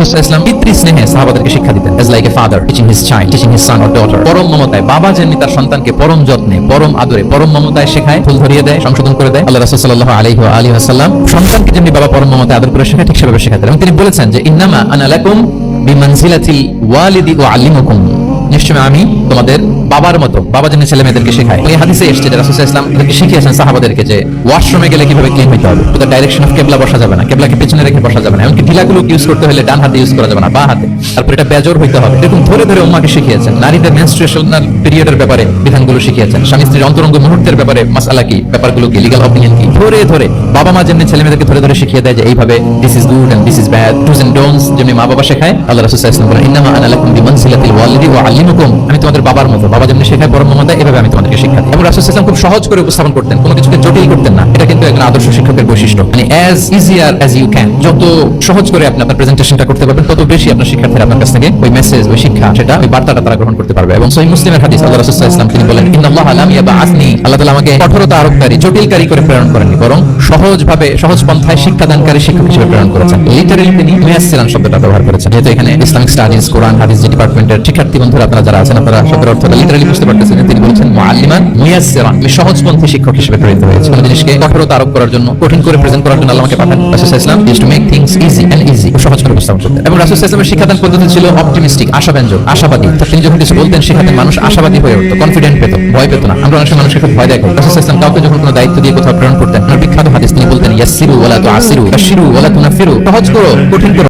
রাসূল সাল্লাল্লাহু আলাইহি ওয়াসাল্লাম পিতৃ স্নেহে সাহাবাদেরকে শিক্ষা দিতেন, as like a father teaching his child, teaching his son or daughter। পরম মমতায় বাবা যেমনি তার সন্তানকে পরম যত্নে, পরম আদরে, পরম মমতায় শেখায়, ফুল ধরিয়ে দেয়, সংশোধন করে দেয়, আল্লাহ রাসূল সাল্লাল্লাহু আলাইহি ওয়া আলিহি ওয়াসাল্লাম সন্তানকে যেমনি বাবা পরম মমতায় আদর করে শেখায়, ঠিক সেভাবে শেখাতেন। এবং তিনি বলেছেন যে ইন্নামা আনা লাকুম বিমানজিলাতিল ওয়ালিদি উআল্লিমুকুম, নিশ্চয় আমি তোমাদের বাবার মতো, বাবা যেমনি ছেলে মেয়েদেরকে শেখায়। এই হাদিসে এসেছে যে রাসূল সাল্লাল্লাহু আলাইহি ওয়াসাল্লাম শিখিয়েছেন সাহাবাদেরকে যে ওয়াশরুমে গেলে কিভাবে ক্লিন হতে হবে, তো ডাইরেকশন অফ কিবলা বসা যাবে না, কিবলাকে পেছনে রেখে বসা যাবে না, এমনকি ঢিলাগুলো ইউজ করতে হলে ডান হাতে ইউজ করা যাবে না, বা হাতে। তারপর এটা বেজর হইতে হবে। এরকম ধরে ধরে উম্মাহকে শিখিয়েছেন। নারীদের মেনস্ট্রুয়েশনাল পিরিয়ডের ব্যাপারে বিধানগুলো শিখিয়েছেন। স্বামী স্ত্রীর অন্তরঙ্গ মুহূর্তের ব্যাপারে মাসআলা কি, ব্যাপারগুলো কি, লিগ্যাল অপিনিয়ন কি, ধরে ধরে বাবা মা যেমনি ছেলে মেয়েদেরকে ধরে ধরে শিখিয়ে দেয় যে এইভাবে this is good and this is bad, dos and don'ts যেমনি মা বাবা শেখায়, আল্লাহ রাসূল সাল্লাল্লাহু আলাইহি ওয়াসাল্লাম বলেন ইন্নামা আনা লাকুম বিমানজিলাতিল ওয়ালিদি ওয়া আল্লিমুকুম, আমি তোমাদের বাবার মতো, বাবা যেমনি শেখায় পরম মমতায়, এভাবে আমি তোমাদেরকে শিক্ষা দিই। এবং রাসূল সাল্লাল্লাহু আলাইহি ওয়াসাল্লাম খুব সহজ করে উপস্থাপন করতেন, কোনো কিছুকে জটিল করতেন না। এটা কিন্তু একজন আদর্শ শিক্ষকের বৈশিষ্ট্য। মানে as easier as you can, যত সহজ করে আপনি আপনার প্রেজেন্টেশনটা করতে পারবেন, তত বেশি আপনার শিক্ষার্থীরা আপনার কাছ থেকে ওই মেসেজ, ওই শিক্ষা, সেটা ওই বার্তাটা তারা গ্রহণ করতে পারবে। এবং সহিহ মুসলিমের হাদিস, আল্লাহ রাসূল সাল্লাল্লাহু আলাইহি ওয়াসাল্লাম তিনি বলেন ইন্নাল্লাহা লাম ইয়াবআসনি, আল্লাহ তাআলা আমাকে কঠোরতা আরোপকারী, জটিলকারী করে প্রেরণ করেননি, বরং সহজভাবে, সহজ পন্থায় শিক্ষাদানকারী শিক্ষক হিসেবে প্রেরণ করেছেন। লিটারালি তিনি মুয়াসসিরান শব্দটা ব্যবহার করেছেন। যেহেতু এখানে ইসলামিক স্টাডিজ, কোরআন হাদিস যে ডিপার্টমেন্টের শিক্ষার্থী বন্ধুরা আপনারা যারা আছেন, আপনারা শব্দের অর্থটা লিটারালি বুঝতে পারতেছেন। তিনি বলেছেন মুআল্লিমান মুয়াসসিরান, আমি সহজপন্থী শিক্ষক হিসেবে প্রেরিত হয়েছি। কোন জিনিসকে কঠোরতা আরোপ করার জন্য, কঠিন করে প্রেজেন্ট করার জন্য আল্লাহ আমাকে পাঠান। রাসূল সাল্লাল্লাহু আলাইহি ওয়াসাল্লাম used to make things easy and easy, সহজ করে উপস্থাপন করতেন। এবং রাসূল সাল্লাল্লাহু আলাইহি ওয়াসাল্লামের শিক্ষাদান পদ্ধতি ছিল অপটিমিস্টিক, আশাব্যঞ্জক, আশাবাদী। তিনি যখন কিছু বলতেন শেখাতেন, মানুষ আশাবাদী হয়ে উঠতো, কনফিডেন্ট পেত, ভয় পেত না। আমরা অনেক সময় মানুষকে খুব ভয় দেখাই। রাসূল সাল্লাল্লাহু আলাইহি ওয়াসাল্লাম কাউকে যখন কোনো দায়িত্ব দিয়ে কোথাও প্রেরণ করতেন, বিখ্যাত হাদিস তিনি বলতেন ইয়াসসিরু ওয়ালা তুআসসিরু, বাশশিরু ওয়ালা তুনাফিরু, সহজ করো, কঠিন করো